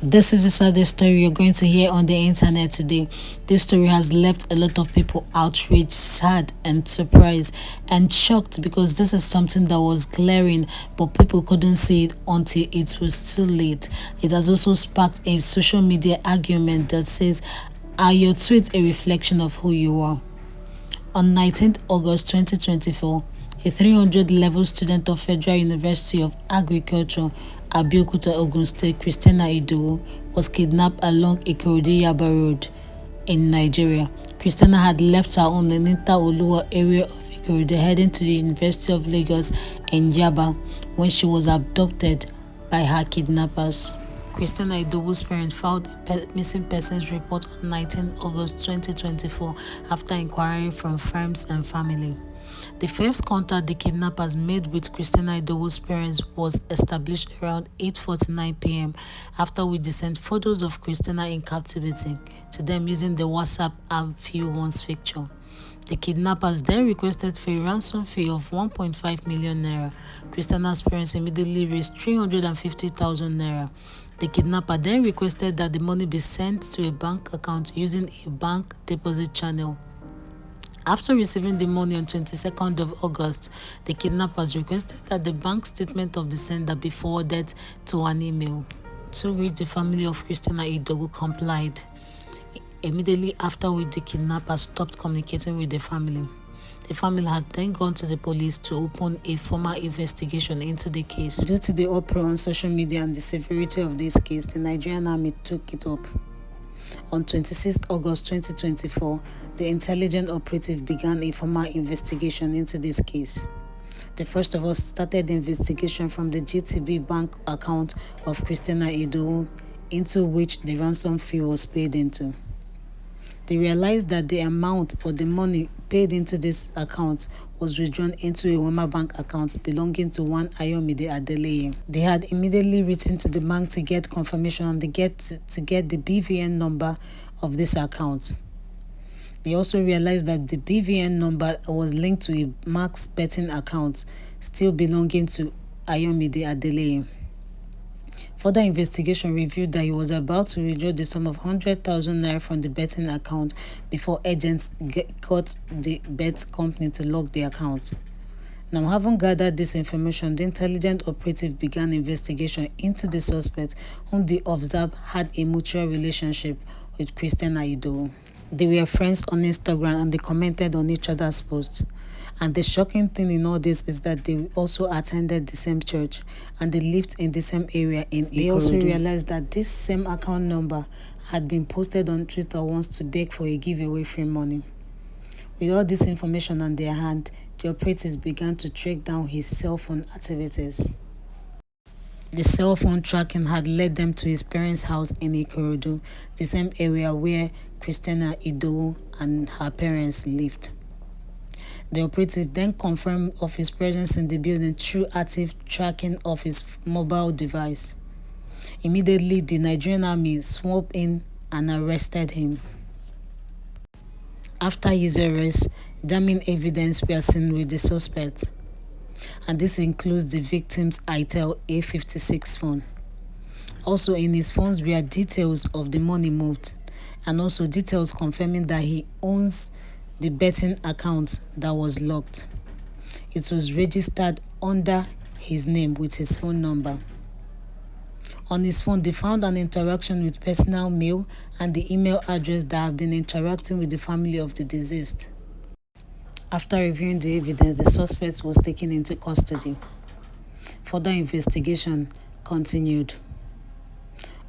This is the saddest story you're going to hear on the internet today. This story has left a lot of people outraged, sad, and surprised and shocked because this is something that was glaring, but people couldn't see it until it was too late. It has also sparked a social media argument that says, "Are your tweets a reflection of who you are?" On 19th August 2024, a 300-level student of Federal University of Agriculture, Abeokuta, Ogun State, Christiannah Idowu, was kidnapped along Ikorodu-Yaba Road in Nigeria. Christiannah had left her home in Oluwa area of Ikorodu, heading to the University of Lagos in Yaba when she was abducted by her kidnappers. Christiannah Idowu's parents filed a missing persons report on 19 August 2024 after inquiry from friends and family. The first contact the kidnappers made with Christiannah Idowu's parents was established around 8:49 p.m. after we sent photos of Christiannah in captivity to them using the WhatsApp app View Once feature. The kidnappers then requested for a ransom fee of 1.5 million naira. Christiannah's parents immediately raised 350,000 naira. The kidnapper then requested that the money be sent to a bank account using a bank deposit channel. After receiving the money on 22nd of August, the kidnappers requested that the bank statement of the sender be forwarded to an email, to which the family of Christiannah Idowu complied. Immediately after which the kidnappers stopped communicating with the family. The family had then gone to the police to open a formal investigation into the case. Due to the uproar on social media and the severity of this case, the Nigerian army took it up. On 26 August 2024, the intelligence operative began a formal investigation into this case. The first of us started the investigation from the GTB bank account of Christiannah Idowu, into which the ransom fee was paid into. They realized that the amount or the money paid into this account was withdrawn into a Wema Bank account belonging to one Ayomide Adeleye. They had immediately written to the bank to get confirmation and to get the BVN number of this account. They also realized that the BVN number was linked to a Max betting account still belonging to Ayomide Adeleye. Further investigation revealed that he was about to withdraw the sum of 100,000 naira from the betting account before agents got the bet company to lock the account. Now, having gathered this information, the intelligence operative began investigation into the suspect, whom they observed had a mutual relationship with Christiannah Idowu. They were friends on Instagram and they commented on each other's posts. And the shocking thing in all this is that they also attended the same church and they lived in the same area in Ikorodu. They also realized that this same account number had been posted on Twitter once to beg for a giveaway free money. With all this information on their hand, the operatives began to track down his cell phone activities. The cell phone tracking had led them to his parents' house in Ikorodu, the same area where Christiannah Idowu and her parents lived. The operative then confirmed of his presence in the building through active tracking of his mobile device. Immediately, the Nigerian army swooped in and arrested him. After his arrest, damning evidence were seen with the suspect, and this includes the victim's Itel A56 phone. Also in his phones were details of the money moved, and also details confirming that he owns the betting account that was locked. It was registered under his name with his phone number. On his phone, they found an interaction with personal mail and the email address that have been interacting with the family of the deceased. After reviewing the evidence, the suspect was taken into custody. Further investigation continued.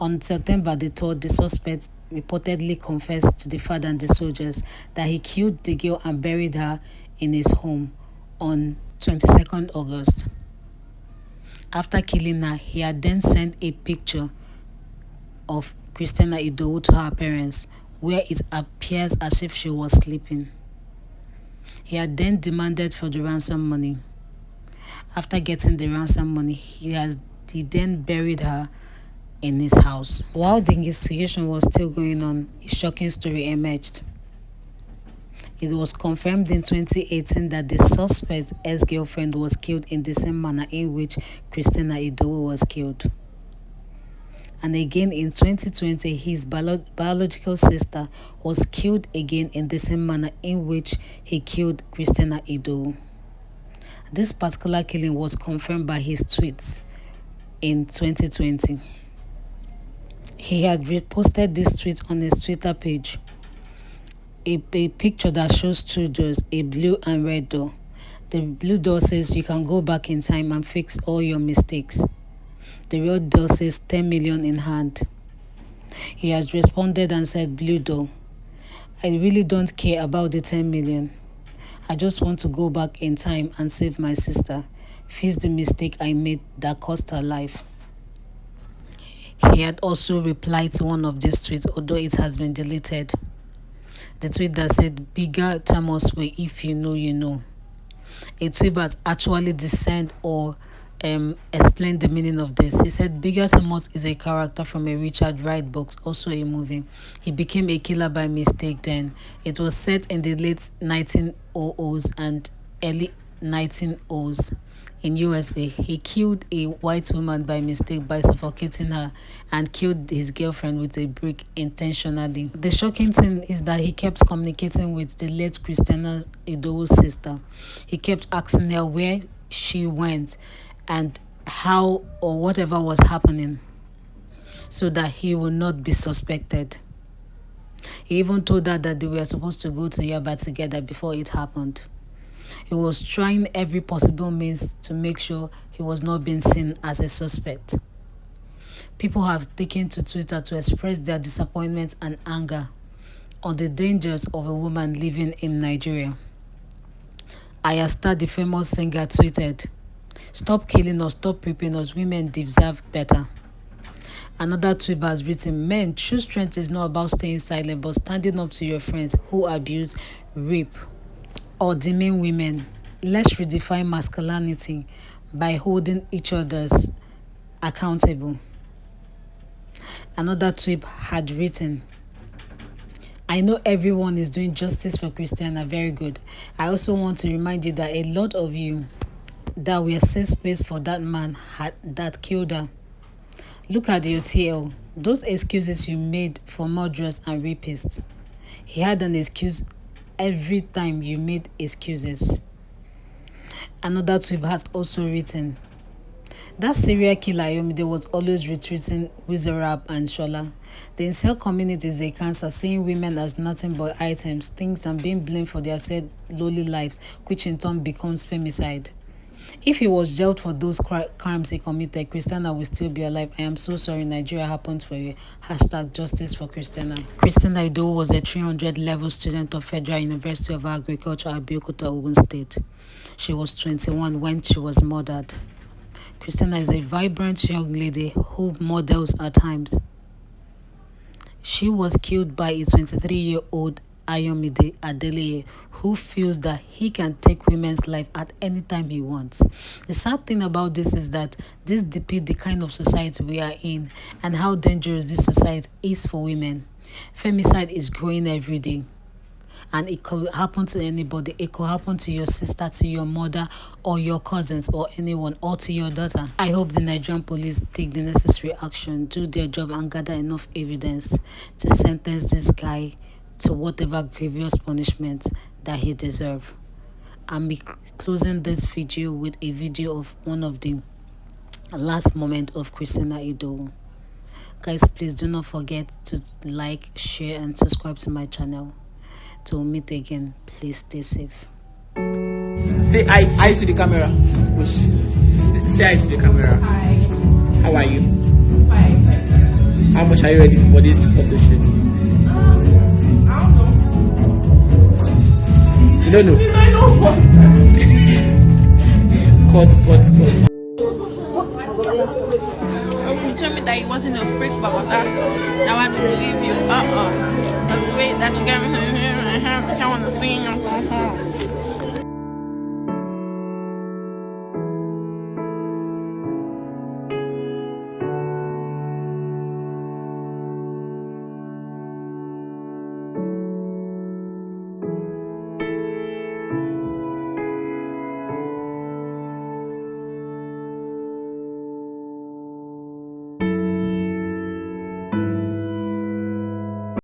On September the 3rd, the suspect reportedly confessed to the father and the soldiers that he killed the girl and buried her in his home on 22nd August. After killing her, he had then sent a picture of Christiannah Idowu to her parents, where it appears as if she was sleeping. He had then demanded for the ransom money. After getting the ransom money, he then buried her in his house. While the investigation was still going on, a shocking story emerged. It was confirmed in 2018 that the suspect's ex-girlfriend was killed in the same manner in which Christiannah Idowu was killed. And again in 2020, his biological sister was killed again in the same manner in which he killed Christiannah Idowu. This particular killing was confirmed by his tweets in 2020. He had reposted this tweet on his Twitter page. A picture that shows two doors, a blue and red door. The blue door says you can go back in time and fix all your mistakes. The red door says 10 million in hand. He has responded and said, blue door, I really don't care about the 10 million. I just want to go back in time and save my sister, fix the mistake I made that cost her life. He had also replied to one of these tweets, although it has been deleted. The tweet that said, bigger Thomas way, if you know, you know. A tweet that actually discerned or explained the meaning of this. He said, Bigger Thomas is a character from a Richard Wright book, also a movie. He became a killer by mistake then. It was set in the late 1900s and early 1900s. In USA, he killed a white woman by mistake by suffocating her and killed his girlfriend with a brick intentionally. The shocking thing is that he kept communicating with the late Christiannah Idowu's sister. He kept asking her where she went and how or whatever was happening so that he would not be suspected. He even told her that they were supposed to go to Yaba together before it happened. He was trying every possible means to make sure he was not being seen as a suspect. People have taken to Twitter to express their disappointment and anger on the dangers of a woman living in Nigeria. Ayasta, the famous singer, tweeted, "Stop killing us, stop raping us, women deserve better." Another tweet has written, "Men, true strength is not about staying silent but standing up to your friends who abuse, rape, or demean women. Let's redefine masculinity by holding each other's accountable." Another tweet had written, "I know everyone is doing justice for Christiannah, very good. I also want to remind you that a lot of you that were safe space for that man that killed her. Look at your TL, those excuses you made for murderers and rapists. He had an excuse every time you made excuses." Another tweet has also written, "That serial killer Ayomide was always retweeting Wizarab and Shola. The incel community is a cancer, seeing women as nothing but items, things, and being blamed for their said lowly lives, which in turn becomes femicide. If he was jailed for those crimes he committed, Christiannah will still be alive. I am so sorry. Nigeria happened for you. Hashtag justice for Christiannah." Christiannah Idowu was a 300 level student of Federal University of Agriculture, Abeokuta, Ogun State. She was 21 when she was murdered. Christiannah is a vibrant young lady who models at times. She was killed by a 23-year-old Ayomide Adeleye, who feels that he can take women's life at any time he wants. The sad thing about this is that this depicts the kind of society we are in and how dangerous this society is for women. Femicide is growing every day, and it could happen to anybody. It could happen to your sister, to your mother, or your cousins, or anyone, or to your daughter. I hope the Nigerian police take the necessary action, do their job, and gather enough evidence to sentence this guy to whatever grievous punishment that he deserves. I'm closing this video with a video of one of the last moment of Christiannah Idowu. Guys, please do not forget to like, share, and subscribe to my channel. Till we meet again, please stay safe. Say hi to the camera. Say hi to the camera. Hi. How are you? Fine. How much are you ready for this photo shoot? I don't know. You don't know? I know what. Cut. You told me that he wasn't a freak, but now I don't believe you. That's the way that you got me. I want to sing.